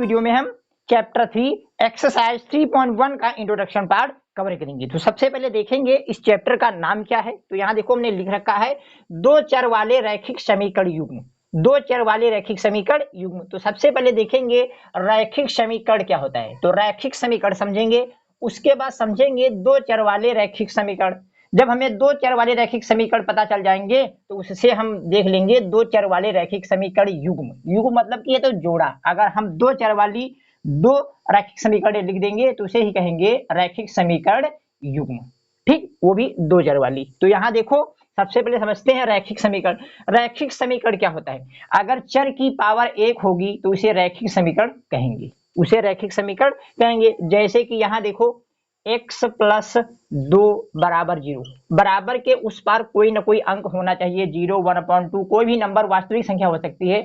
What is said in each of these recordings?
Video में हम chapter 3 exercise 3.1 का इंट्रोडक्शन पार्ट कवर करेंगे। तो सबसे पहले देखेंगे इस चैप्टर का नाम क्या है। तो यहाँ देखो हमने लिख रखा है दो चर वाले रैखिक समीकरण युग्म। दो चर वाले रैखिक समीकरण युग्म। तो सबसे पहले देखेंगे रैखिक समीकरण क्या होता है। तो रैखिक समीकरण समझेंगे, उसके बाद समझेंगे दो चर वाले रैखिक समीकरण। जब हमें दो चर वाले रैखिक समीकरण पता चल जाएंगे तो उससे हम देख लेंगे दो चर वाले रैखिक समीकरण युग्म। युग्म मतलब कि ये तो जोड़ा। अगर हम दो चर वाली दो रैखिक समीकरण लिख देंगे तो उसे ही कहेंगे रैखिक समीकरण युग्म। ठीक, वो भी दो चर वाली। तो यहाँ देखो सबसे पहले समझते हैं रैखिक समीकरण। रैखिक समीकरण क्या होता है। अगर चर की पावर एक होगी तो उसे रैखिक समीकरण कहेंगे, उसे रैखिक समीकरण कहेंगे। जैसे कि यहाँ देखो x प्लस 2 बराबर 0, बराबर के उस पार कोई ना कोई अंक होना चाहिए। 0, 1/2, कोई भी नंबर वास्तविक संख्या हो सकती है,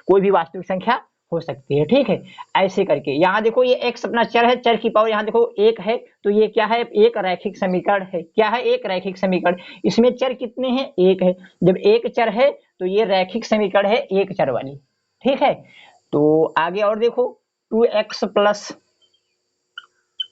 कोई भी वास्तविक संख्या हो सकती है। ठीक है, ऐसे करके यहाँ देखो ये x अपना चर है, चर की पावर यहाँ देखो एक है, तो ये क्या है, एक रैखिक समीकरण है। क्या है, एक रैखिक समीकरण। इसमें चर कितने हैं, एक है। जब एक चर है तो ये रैखिक समीकरण है एक चर वाली। ठीक है, तो आगे और देखो 2x प्लस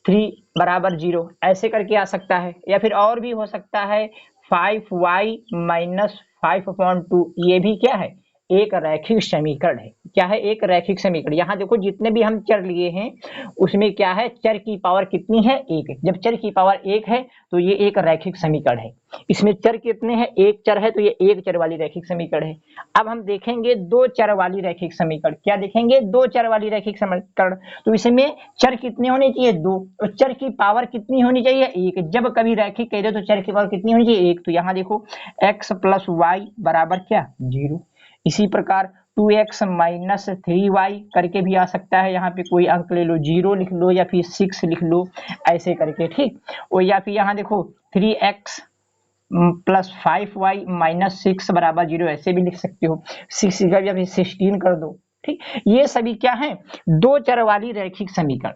3 बराबर 0, ऐसे करके आ सकता है। या फिर और भी हो सकता है 5y माइनस 5/2, ये भी क्या है, एक रैखिक समीकरण है। क्या है, एक रैखिक समीकरण। यहाँ देखो जितने भी हम चर लिए हैं उसमें क्या है, चर की पावर कितनी है, एक है। जब चर की पावर एक है तो ये एक रैखिक समीकरण है। इसमें चर कितने हैं, एक चर है, तो ये एक चर वाली रैखिक समीकरण है। अब हम देखेंगे दो चर वाली रैखिक समीकरण। क्या देखेंगे, दो चर वाली रैखिक समीकरण। तो इसमें चर कितने होने चाहिए, दो, और चर की पावर कितनी होनी चाहिए, एक। जब कभी रैखिक कह दे तो चर की पावर कितनी होनी चाहिए, एक। तो यहाँ देखो x प्लस वाई बराबर क्या, 0। इसी प्रकार 2x माइनस 3y करके भी आ सकता है। यहाँ पे कोई अंक ले लो, 0 लिख लो या फिर 6 लिख लो, ऐसे करके। ठीक, और या फिर यहाँ देखो 3x प्लस 5y माइनस 6 बराबर 0, ऐसे भी लिख सकते हो। 6 या फिर 16 कर दो। ठीक, ये सभी क्या है, दो चर वाली रैखिक समीकरण।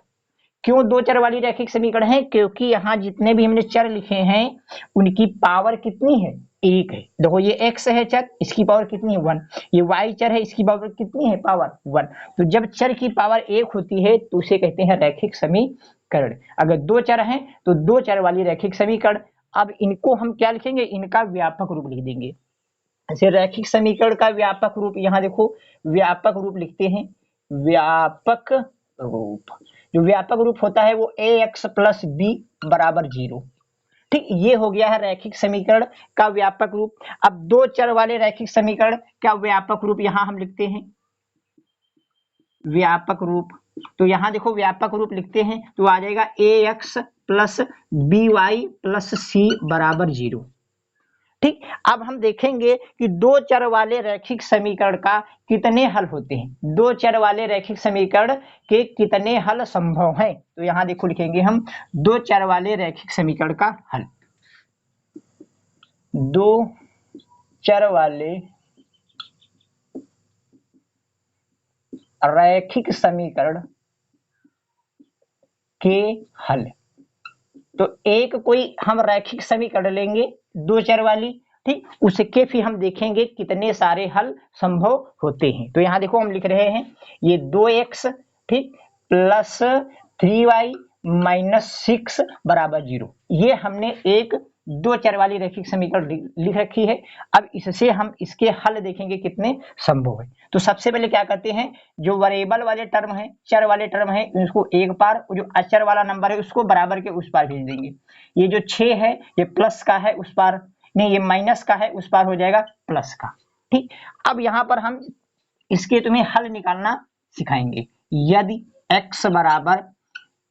क्यों दो चर वाली रैखिक समीकरण है, क्योंकि यहाँ जितने भी हमने चर लिखे हैं उनकी पावर कितनी है, एक है। देखो ये x है चर, इसकी पावर कितनी है, 1। ये y चर है, इसकी पावर कितनी है, पावर 1। तो जब चर की पावर एक होती है तो उसे कहते हैं रैखिक समीकरण। अगर दो चर हैं तो दो चर वाली रैखिक समीकरण। अब इनको हम क्या लिखेंगे, इनका व्यापक रूप लिख देंगे। ऐसे रैखिक समीकरण का व्यापक रूप, यहाँ देखो व्यापक रूप लिखते हैं। व्यापक रूप, जो व्यापक रूप होता है वो ax प्लस b बराबर 0। ठीक, ये हो गया है रैखिक समीकरण का व्यापक रूप। अब दो चर वाले रैखिक समीकरण का व्यापक रूप यहाँ हम लिखते हैं, व्यापक रूप। तो यहाँ देखो व्यापक रूप लिखते हैं तो आ जाएगा ax plus by plus c बराबर 0। ठीक, अब हम देखेंगे कि दो चर वाले रैखिक समीकरण का कितने हल होते हैं, दो चर वाले रैखिक समीकरण के कितने हल संभव हैं। तो यहाँ देखो लिखेंगे हम दो चर वाले रैखिक समीकरण का हल। दो चर वाले रैखिक समीकरण के हल। तो एक कोई हम रैखिक समीकरण लेंगे दो चर वाली, ठीक, उसके फिर हम देखेंगे कितने सारे हल संभव होते हैं। तो यहाँ देखो हम लिख रहे हैं ये 2x, ठीक, प्लस 3y माइनस 6 बराबर 0। ये हमने एक दो चर वाली रैखिक समीकरण लिख रखी है। अब इससे हम इसके हल देखेंगे कितने संभव है। तो सबसे पहले क्या करते हैं, जो वेरिएबल वाले टर्म है, चर वाले टर्म है, उसको एक पार, जो अचर वाला नंबर है उसको बराबर के उस पार भेज देंगे। ये जो 6 है ये प्लस का है, उस पार नहीं, ये माइनस का है, उस पार हो जाएगा प्लस का। ठीक, अब यहाँ पर हम इसके तुम्हें हल निकालना सिखाएंगे। यदि x बराबर,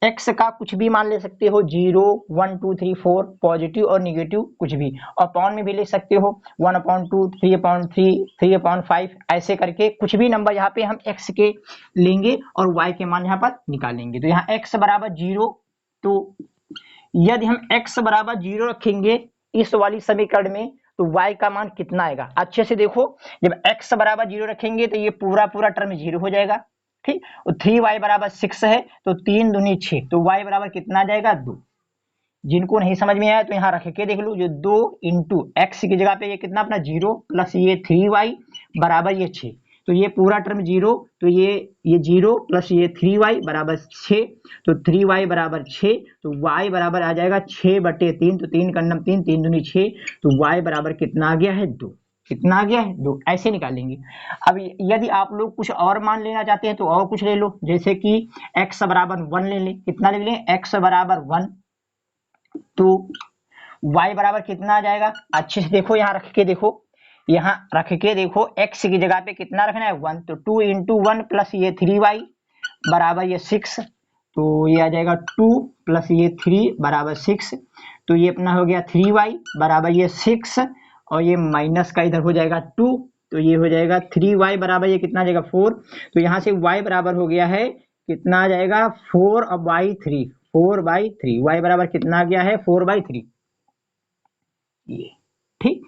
x का कुछ भी मान ले सकते हो, 0, 1, 2, 3, 4, पॉजिटिव और निगेटिव कुछ भी, और अपॉन में भी ले सकते हो 1/2, 3/3, 3/5, ऐसे करके कुछ भी नंबर यहाँ पे हम x के लेंगे और y के मान यहाँ पर निकालेंगे। तो यहाँ x बराबर 0, तो यदि हम x बराबर 0 रखेंगे इस वाली समीकरण में तो y का मान कितना आएगा, अच्छे से देखो। जब x बराबर 0 रखेंगे तो ये पूरा पूरा टर्म 0 हो जाएगा। ठीक, और 3y बराबर 6 है तो 3 दूनी 6, तो y बराबर कितना आ जाएगा, 2। जिनको नहीं समझ में आया तो यहाँ रख के देख लो, जो 2 इंटू एक्स की जगह पे ये कितना अपना 0 प्लस ये 3y बराबर ये 6, तो ये पूरा टर्म 0, तो ये 0 प्लस ये 3y बराबर 6, तो 3y बराबर 6, तो y बराबर आ जाएगा 6/3, तो 3 का 3, 3 दूनी 6, तो y बराबर कितना आ गया है 2। कितना आ गया है 2, ऐसे निकालेंगे। अब यदि आप लोग कुछ और मान लेना चाहते हैं तो और कुछ ले लो, जैसे कि x बराबर 1 ले लें। कितना ले लें? x बराबर 1, तो y बराबर कितना आ जाएगा? अच्छे से देखो, यहाँ रख के देखो, यहाँ रख के देखो, x की जगह पे कितना रखना है? 1, तो 2 इंटू 1 प्लस ये 3y बराबर ये 6, तो ये आ जाएगा 2 प्लस ये 3 बराबर 6, तो ये अपना हो गया 3y बराबर ये 6, और ये माइनस का इधर हो जाएगा 2, तो ये हो जाएगा 3y बराबर ये कितना आ जाएगा 4, तो यहाँ से y बराबर हो गया है कितना आ जाएगा 4/3, 4/3, y बराबर कितना आ गया है 4/3। ये ठीक,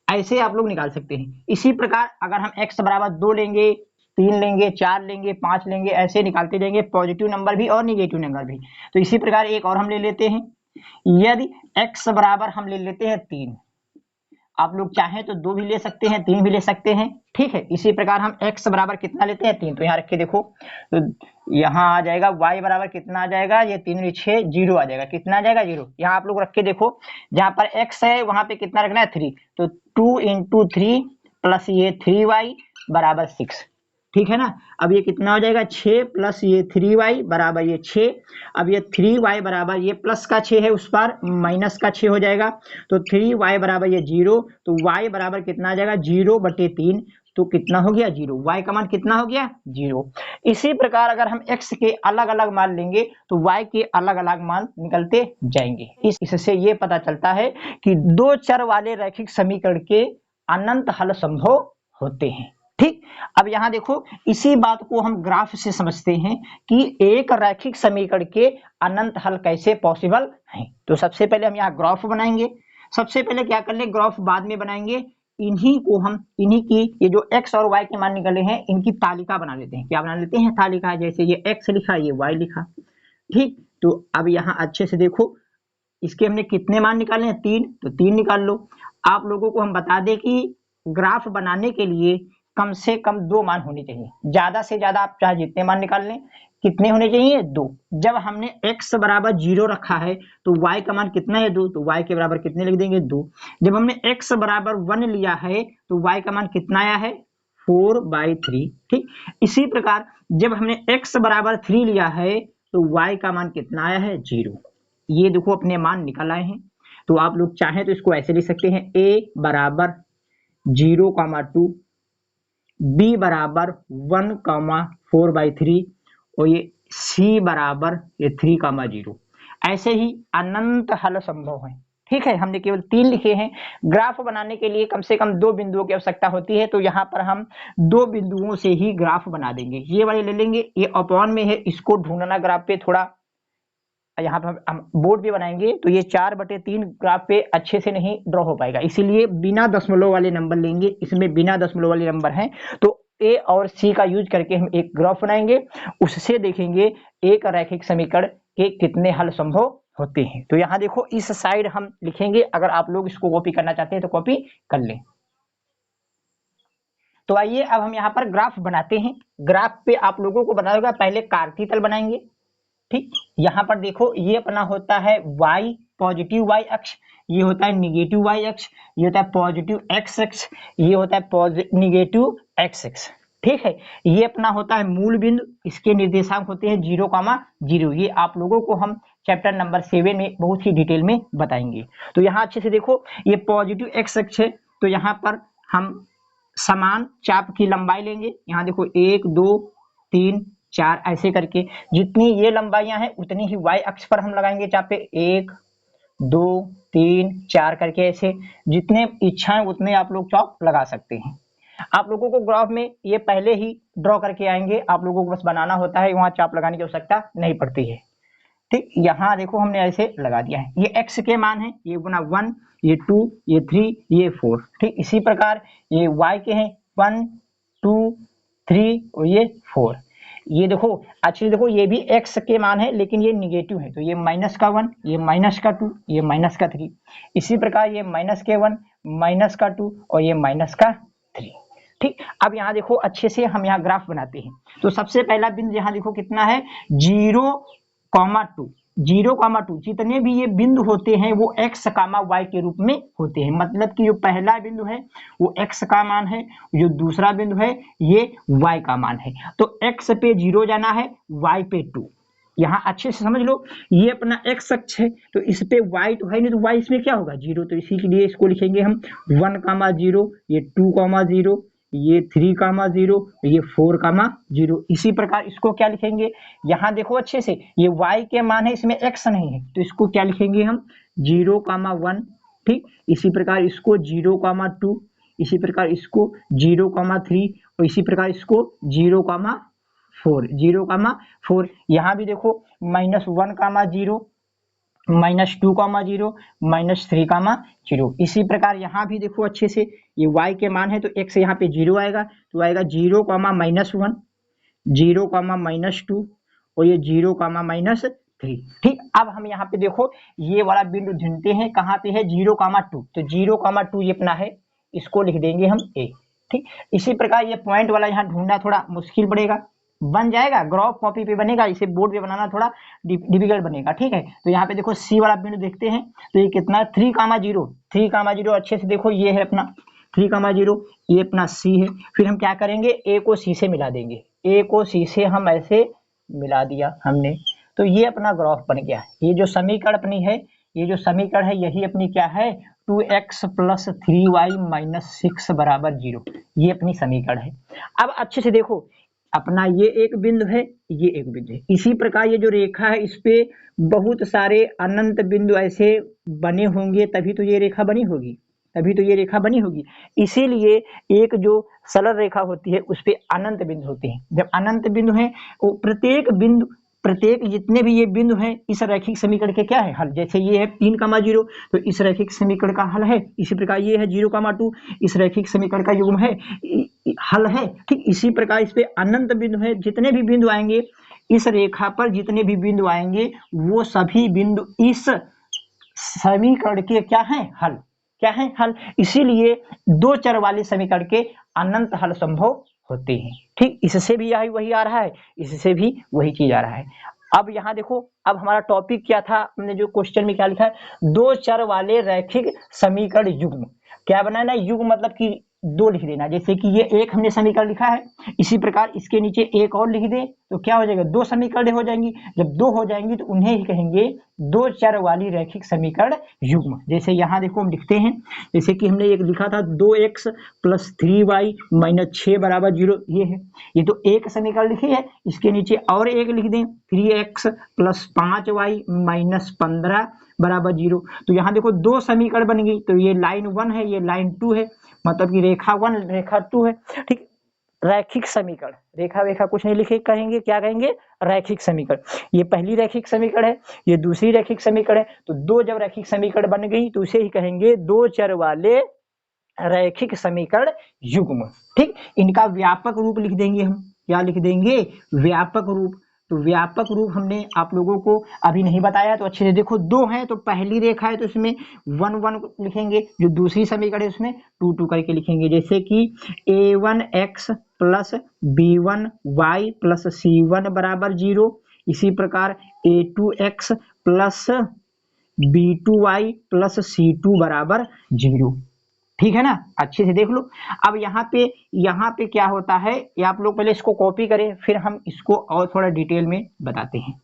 ऐसे आप लोग निकाल सकते हैं। इसी प्रकार अगर हम x बराबर 2 लेंगे, 3 लेंगे, 4 लेंगे, 5 लेंगे, ऐसे निकालते जाएंगे, पॉजिटिव नंबर भी और निगेटिव नंबर भी। तो इसी प्रकार एक और हम ले लेते हैं, यदि x बराबर हम ले लेते हैं 3, आप लोग चाहें तो 2 भी ले सकते हैं, 3 भी ले सकते हैं, ठीक है। इसी प्रकार हम x बराबर कितना लेते हैं 3, तो यहाँ रख के देखो, तो यहाँ आ जाएगा y बराबर कितना आ जाएगा, ये 3 6 0 आ जाएगा, कितना आ जाएगा 0। यहाँ आप लोग रख के देखो, जहाँ पर x है वहां पे कितना रखना है 3, तो 2 इंटू 3 प्लस ये 3y बराबर 6, ठीक है ना। अब ये कितना हो जाएगा 6 प्लस ये 3y बराबर ये 6, अब ये 3y बराबर ये प्लस का 6 है, उस पर माइनस का 6 हो जाएगा, तो 3y बराबर ये 0, तो y बराबर कितना आ जाएगा 0/3, तो कितना हो गया 0, y का मान कितना हो गया 0। इसी प्रकार अगर हम x के अलग अलग मान लेंगे तो y के अलग अलग मान निकलते जाएंगे। इससे ये पता चलता है कि दो चर वाले रैखिक समीकरण के अनंत हल संभव होते हैं, ठीक। अब यहां देखो, इसी बात को हम ग्राफ से समझते हैं कि एक रैखिक समीकरण के अनंत हल कैसे पॉसिबल है। तो सबसे पहले हम यहाँ ग्राफ बनाएंगे। सबसे पहले क्या कर ले, ग्राफ बाद में बनाएंगे, इन्हीं की ये जो x और y के मान निकले हैं इनकी तालिका बना लेते हैं। क्या बना लेते हैं? तालिका। जैसे ये x लिखा, ये y लिखा, ठीक। तो अब यहाँ अच्छे से देखो, इसके हमने कितने मान निकाले हैं 3, तो 3 निकाल लो। आप लोगों को हम बता दें कि ग्राफ बनाने के लिए कम से कम 2 मान होने चाहिए, ज्यादा से ज्यादा आप चाहे जितने मान निकाल लें, कितने होने चाहिए 2। जब हमने x बराबर 0 रखा है तो y का मान कितना है 2, तो y के बराबर कितने लिख देंगे 2। जब हमने x बराबर 1 लिया है तो y का मान कितना आया है 4/3, ठीक। इसी प्रकार जब हमने x बराबर 3 लिया है तो y का मान कितना आया है 0। ये देखो अपने मान निकल आए हैं। तो आप लोग चाहें तो इसको ऐसे लिख सकते हैं, a बराबर 0,2, b बराबर 1,4/3, और ये c बराबर ये 3,0। ऐसे ही अनंत हल संभव है, ठीक है। हमने केवल 3 लिखे हैं। ग्राफ बनाने के लिए कम से कम 2 बिंदुओं की आवश्यकता होती है, तो यहाँ पर हम 2 बिंदुओं से ही ग्राफ बना देंगे। ये वाले ले लेंगे, ये अपॉन में है, इसको ढूंढना ग्राफ पे थोड़ा, यहाँ पर हम बोर्ड भी बनाएंगे तो ये 4/3 ग्राफ पे अच्छे से नहीं ड्रॉ हो पाएगा, इसीलिए बिना दशमलव वाले नंबर लेंगे। इसमें बिना दशमलव वाले नंबर हैं, तो ए और सी का यूज करके हम एक ग्राफ बनाएंगे, उससे देखेंगे एक रैखिक समीकरण के कितने हल संभव होते हैं। तो यहाँ देखो, इस साइड हम लिखेंगे, अगर आप लोग इसको कॉपी करना चाहते हैं तो कॉपी कर लें। तो आइए अब हम यहाँ पर ग्राफ बनाते हैं। ग्राफ पे आप लोगों को बताया होगा, पहले कार्तीय तल बनाएंगे, ठीक। यहाँ पर देखो, ये अपना होता है y, पॉजिटिव y अक्ष, ये होता है निगेटिव y अक्ष, ये होता है पॉजिटिव x अक्ष, ये होता है निगेटिव x अक्ष, ठीक है। ये अपना होता है मूल बिंदु, इसके निर्देशांक होते हैं 0,0। ये आप लोगों को हम चैप्टर नंबर 7 में बहुत ही डिटेल में बताएंगे। तो यहाँ अच्छे से देखो, ये पॉजिटिव x अक्ष है, तो यहाँ पर हम समान चाप की लंबाई लेंगे। यहाँ देखो 1 2 3 4 ऐसे करके, जितनी ये लंबाइयां हैं उतनी ही y अक्ष पर हम लगाएंगे चाप पे, 1 2 3 4 करके, ऐसे जितने इच्छाएं उतने आप लोग चाप लगा सकते हैं। आप लोगों को ग्राफ में ये पहले ही ड्रॉ करके आएंगे, आप लोगों को बस बनाना होता है, वहां चाप लगाने की आवश्यकता नहीं पड़ती है, ठीक। यहाँ देखो हमने ऐसे लगा दिया है, ये x के मान है, ये गुना 1, ये 2, ये 3, ये 4, ठीक। इसी प्रकार ये y के हैं 1 2 3 और ये 4। ये देखो एक्चुअली देखो, ये भी x के मान है लेकिन ये निगेटिव है, तो ये -1, ये -2, ये -3। इसी प्रकार ये -1, -2 और ये -3, ठीक। अब यहाँ देखो अच्छे से हम यहाँ ग्राफ बनाते हैं। तो सबसे पहला बिंदु यहाँ देखो कितना है 0,2। 0,2 जितने भी ये बिंदु होते हैं वो x, y के रूप में होते हैं। मतलब कि जो पहला बिंदु है वो x का मान है, जो दूसरा बिंदु है ये y का मान है। तो x पे 0 जाना है, y पे 2। यहाँ अच्छे से समझ लो, ये अपना x अक्ष है तो इस पे y तो है नहीं, तो y इसमें क्या होगा 0। तो इसी के लिए इसको लिखेंगे हम 1,0, ये 2,0, ये 3,0, ये 4,0। इसी प्रकार इसको क्या लिखेंगे, यहाँ देखो अच्छे से, ये y के मान है, इसमें x नहीं है, तो इसको क्या लिखेंगे हम 0,1। ठीक, इसी प्रकार इसको 0,2, इसी प्रकार इसको 0,3 और इसी प्रकार इसको 0,4। 0,4 यहाँ भी देखो -1,0, -2,0, -3,0। इसी प्रकार यहाँ भी देखो अच्छे से, ये y के मान है तो x यहाँ पे 0 आएगा, तो आएगा 0,-1, 0,-2 और ये 0,-3। ठीक, अब हम यहाँ पे देखो ये वाला बिंदु ढूंढते हैं, कहाँ पे है 0,2। तो 0,2 ये अपना है, इसको लिख देंगे हम a। ठीक, इसी प्रकार ये पॉइंट वाला यहाँ ढूंढना थोड़ा मुश्किल पड़ेगा, बन जाएगा ग्राफ कॉपी पे बनेगा, इसे बोर्ड पे बनाना थोड़ा डिफिकल्ट बनेगा। ठीक है, तो यहाँ पे देखो सी वाला बिंदु देखते हैं, तो ये कितना 3,0। 3,0 अच्छे से देखो, ये है अपना 3,0, ये अपना सी है। फिर हम क्या करेंगे, ए को सी से मिला देंगे, ए को सी से हम ऐसे मिला दिया हमने, तो ये अपना ग्राफ बन गया। ये जो समीकरण अपनी है, ये जो समीकरण है यही अपनी क्या है 2x + 3y - 6 = 0। ये अपनी समीकरण है। अब अच्छे से देखो, अपना ये एक बिंदु है, ये एक बिंदु है। इसी प्रकार ये जो रेखा है इस पे बहुत सारे अनंत बिंदु ऐसे बने होंगे, तभी तो ये रेखा बनी होगी, तभी तो ये रेखा बनी होगी। इसीलिए एक जो सरल रेखा होती है उस पे अनंत बिंदु होते हैं। जब अनंत बिंदु हैं, वो प्रत्येक जितने भी ये बिंदु हैं इस रैखिक समीकरण के क्या है हल। जैसे ये है 3,0 तो इस रैखिक समीकरण का हल है। इसी प्रकार ये है 0,2 इस रैखिक समीकरण का युग्म है, हल है। ठीक, इसी प्रकार इस पे अनंत बिंदु है, जितने भी बिंदु आएंगे इस रेखा पर, जितने भी बिंदु आएंगे वो सभी बिंदु इस समीकरण के क्या है हल, क्या है हल। इसीलिए दो चर वाले समीकरण के अनंत हल संभव होते हैं। ठीक, इससे भी यही वही आ रहा है, इससे भी वही चीज आ रहा है। अब यहाँ देखो, अब हमारा टॉपिक क्या था, हमने जो क्वेश्चन में क्या लिखा है, दो चर वाले रैखिक समीकरण युग्म। क्या बनाना है, युग्म मतलब कि दो लिख देना। जैसे कि ये एक हमने समीकरण लिखा है, इसी प्रकार इसके नीचे एक और लिख दे तो क्या हो जाएगा, दो समीकरण हो जाएंगी। जब दो हो जाएंगी तो उन्हें ही कहेंगे दो चर वाली रैखिक समीकरण युग्म। जैसे यहाँ देखो हम लिखते हैं, जैसे कि हमने एक लिखा था 2x + 3y - 6 = 0। ये है, ये तो एक समीकरण लिखी है, इसके नीचे और एक लिख दें 3x + 5y - 15 = 0। तो यहाँ देखो दो समीकरण बन गई, तो ये लाइन 1 है, ये लाइन 2 है, मतलब कि रेखा 1 रेखा 2 है। ठीक, रैखिक समीकरण, रेखा वेखा कुछ नहीं लिखे, कहेंगे क्या कहेंगे, रैखिक समीकरण। ये पहली रैखिक समीकरण है, ये दूसरी रैखिक समीकरण है। तो दो जब रैखिक समीकरण बन गई तो उसे ही कहेंगे दो चर वाले रैखिक समीकरण युग्म। ठीक, इनका व्यापक रूप लिख देंगे हम, क्या लिख देंगे, व्यापक रूप। तो व्यापक रूप हमने आप लोगों को अभी नहीं बताया, तो अच्छे से देखो, दो है तो पहली रेखा है तो इसमें 1 1 लिखेंगे, जो दूसरी समीकरण है उसमें 2 2 करके लिखेंगे। जैसे कि a1x + b1y + c1 = 0। इसी प्रकार a2x + b2y + c2 = 0। ठीक है ना, अच्छे से देख लो। अब यहाँ पे क्या होता है, ये आप लोग पहले इसको कॉपी करें, फिर हम इसको और थोड़ा डिटेल में बताते हैं।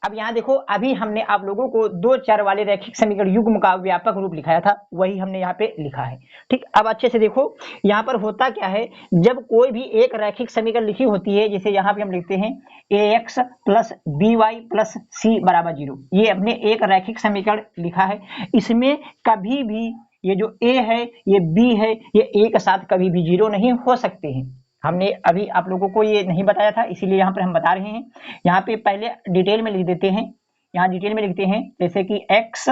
अब यहाँ देखो, अभी हमने आप लोगों को दो चर वाले रैखिक समीकरण युग्म का व्यापक रूप लिखाया था, वही हमने यहाँ पे लिखा है। ठीक, अब अच्छे से देखो, यहाँ पर होता क्या है, जब कोई भी एक रैखिक समीकरण लिखी होती है, जैसे यहाँ पे हम लिखते हैं ax + by + c = 0। ये अपने एक रैखिक समीकरण लिखा है, इसमें कभी भी ये जो a है, ये b है, ये एक साथ कभी भी 0 नहीं हो सकते हैं। हमने अभी आप लोगों को ये नहीं बताया था, इसीलिए यहाँ पर हम बता रहे हैं। यहाँ पे पहले डिटेल में लिख देते हैं, यहाँ डिटेल में लिखते हैं, जैसे कि x,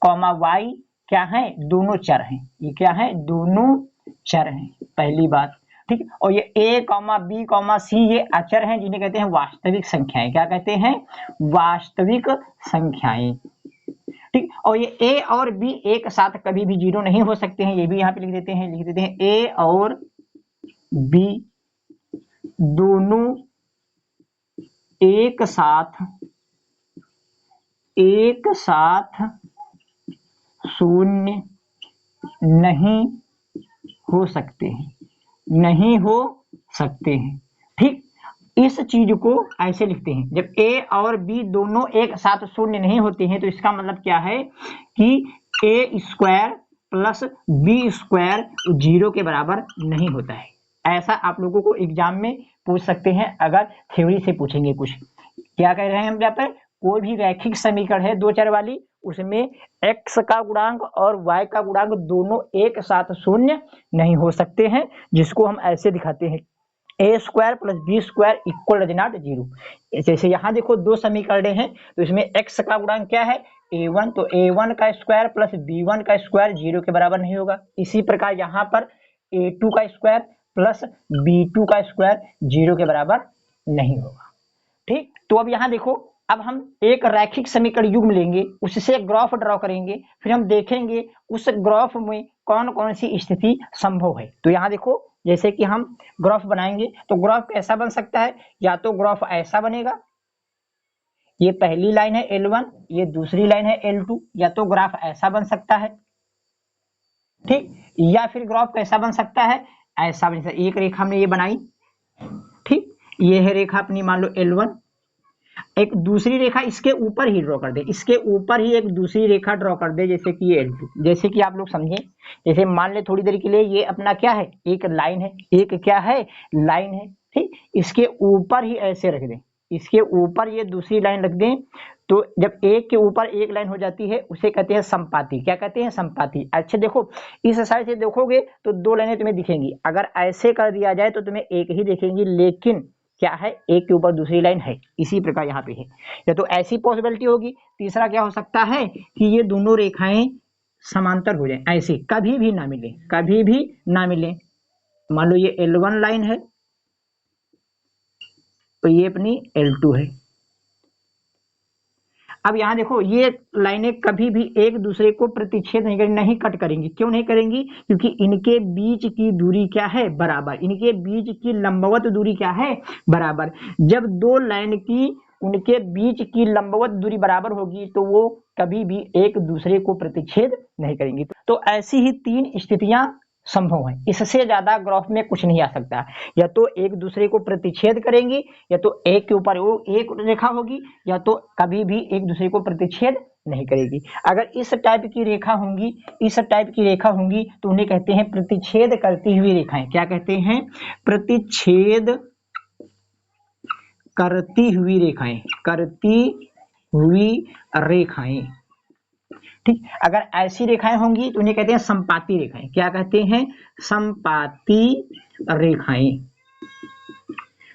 y क्या है, दोनों चर हैं। ये क्या है, दोनों चर हैं, पहली बात। ठीक, और ये a, b, c ये अचर हैं, जिन्हें कहते हैं वास्तविक संख्याएं। क्या कहते हैं, वास्तविक संख्याएं। ठीक। और ये ए और बी एक साथ कभी भी जीरो नहीं हो सकते हैं, ये भी यहाँ पे लिख देते हैं ए और बी दोनों एक साथ शून्य नहीं हो सकते हैं, ठीक। इस चीज को ऐसे लिखते हैं, जब ए और बी दोनों एक साथ शून्य नहीं होते हैं तो इसका मतलब क्या है कि A square plus B square zero के बराबर नहीं होता है। ऐसा आप लोगों को एग्जाम में पूछ सकते हैं, अगर थ्योरी से पूछेंगे कुछ। क्या कह रहे हैं हम यहाँ पर, कोई भी रैखिक समीकरण है दो चर वाली, उसमें x का गुणांक और y का गुणांक दोनों एक साथ शून्य नहीं हो सकते हैं, जिसको हम ऐसे दिखाते हैं A square plus B square equal to not zero. जैसे यहाँ देखो दो समीकरण हैं, तो इसमें x का गुणांक क्या है a1, तो a1 का स्क्वायर प्लस b1 का स्क्वायर जीरो के बराबर नहीं होगा। इसी प्रकार यहाँ पर a2 का स्क्वायर प्लस b2 का स्क्वायर जीरो के बराबर नहीं होगा, ठीक। तो अब यहाँ देखो, अब हम एक रैखिक समीकरण युग्म लेंगे, उससे ग्राफ ड्रॉ करेंगे, फिर हम देखेंगे उस ग्राफ में कौन कौन सी स्थिति संभव है। तो यहाँ देखो, जैसे कि हम ग्राफ बनाएंगे तो ग्राफ कैसा बन सकता है, या तो ग्राफ ऐसा बनेगा, ये पहली लाइन है L1, ये दूसरी लाइन है L2, या तो ग्राफ ऐसा बन सकता है, ठीक। या फिर ग्राफ कैसा बन सकता है, ऐसा बन सकता है। एक रेखा हमने ये बनाई, ठीक, ये है रेखा अपनी, मान लो L1, एक दूसरी रेखा इसके ऊपर ही ड्रॉ कर दे, इसके ऊपर ही एक दूसरी रेखा ड्रॉ कर दे, जैसे कि ये L2। जैसे कि आप लोग समझे, जैसे मान ले थोड़ी देर के लिए ये अपना क्या है, एक लाइन है, एक क्या है, लाइन है, ठीक। इसके ऊपर ही ऐसे रख दें, इसके ऊपर ये दूसरी लाइन रख दें, तो जब एक के ऊपर एक लाइन हो जाती है उसे कहते हैं संपाती। क्या कहते हैं, संपाती। अच्छा देखो, इस साइड से देखोगे तो दो लाइनें तुम्हें दिखेंगी, अगर ऐसे कर दिया जाए तो तुम्हें एक ही दिखेंगी, लेकिन क्या है, एक के ऊपर दूसरी लाइन है। इसी प्रकार यहाँ पे है, या तो ऐसी पॉसिबिलिटी होगी। तीसरा क्या हो सकता है कि ये दोनों रेखाएं समांतर हो जाएं, ऐसे कभी भी ना मिले, कभी भी ना मिले। मान लो ये L1 लाइन है, तो ये अपनी L2 है। अब यहाँ देखो, ये लाइनें कभी भी एक दूसरे को प्रतिच्छेद नहीं करेंगी, नहीं कट करेंगी। क्यों नहीं करेंगी, क्योंकि इनके बीच की दूरी क्या है, बराबर। इनके बीच की लंबवत दूरी क्या है, बराबर। जब दो लाइन की उनके बीच की लंबवत दूरी बराबर होगी तो वो कभी भी एक दूसरे को प्रतिच्छेद नहीं करेंगी। तो ऐसी ही तीन स्थितियां संभव है, इससे ज्यादा ग्राफ में कुछ नहीं आ सकता। या तो एक दूसरे को प्रतिच्छेद करेंगी, या तो एक के ऊपर वो एक रेखा होगी, या तो कभी भी एक दूसरे को प्रतिच्छेद नहीं करेगी। अगर इस टाइप की रेखा होंगी, इस टाइप की रेखा होंगी, तो उन्हें कहते हैं प्रतिच्छेद करती हुई रेखाएं। क्या कहते हैं, प्रतिच्छेद करती हुई रेखाएं, करती हुई रेखाएं, ठीक। अगर ऐसी रेखाएं होंगी तो उन्हें कहते हैं संपाती रेखाएं। क्या कहते हैं, संपाती रेखाएं,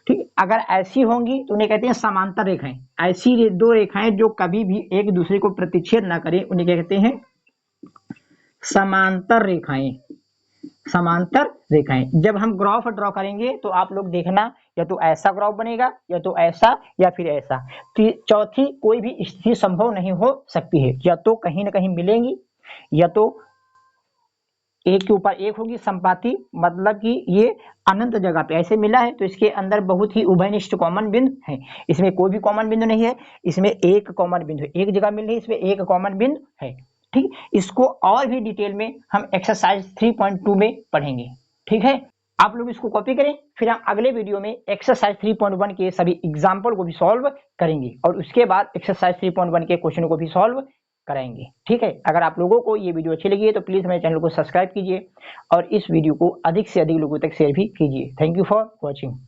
ठीक। अगर ऐसी होंगी तो उन्हें कहते हैं समांतर रेखाएं। ऐसी दो रेखाएं जो कभी भी एक दूसरे को प्रतिच्छेद ना करें, उन्हें क्या कहते हैं, समांतर रेखाएं। समांतर रेखाएं। जब हम ग्राफ ड्रॉ करेंगे तो आप लोग देखना, या तो ऐसा ग्राफ बनेगा, या तो ऐसा, या फिर ऐसा। चौथी कोई भी स्थिति संभव नहीं हो सकती है, या तो कहीं ना कहीं मिलेंगी, या तो एक के ऊपर एक होगी संपाती, मतलब कि ये अनंत जगह पे ऐसे मिला है तो इसके अंदर बहुत ही उभयनिष्ठ कॉमन बिंदु है। इसमें कोई भी कॉमन बिंदु नहीं है, इसमें एक कॉमन बिंदु है, एक जगह मिल रही है, इसमें एक कॉमन बिंदु है, ठीक। इसको और भी डिटेल में हम एक्सरसाइज 3.2 में पढ़ेंगे, ठीक है। आप लोग इसको कॉपी करें, फिर हम अगले वीडियो में एक्सरसाइज 3.1 के सभी एग्जाम्पल को भी सॉल्व करेंगे, और उसके बाद एक्सरसाइज 3.1 के क्वेश्चन को भी सॉल्व कराएंगे, ठीक है। अगर आप लोगों को ये वीडियो अच्छी लगी है तो प्लीज हमारे चैनल को सब्सक्राइब कीजिए, और इस वीडियो को अधिक से अधिक लोगों तक शेयर भी कीजिए। Thank you for watching.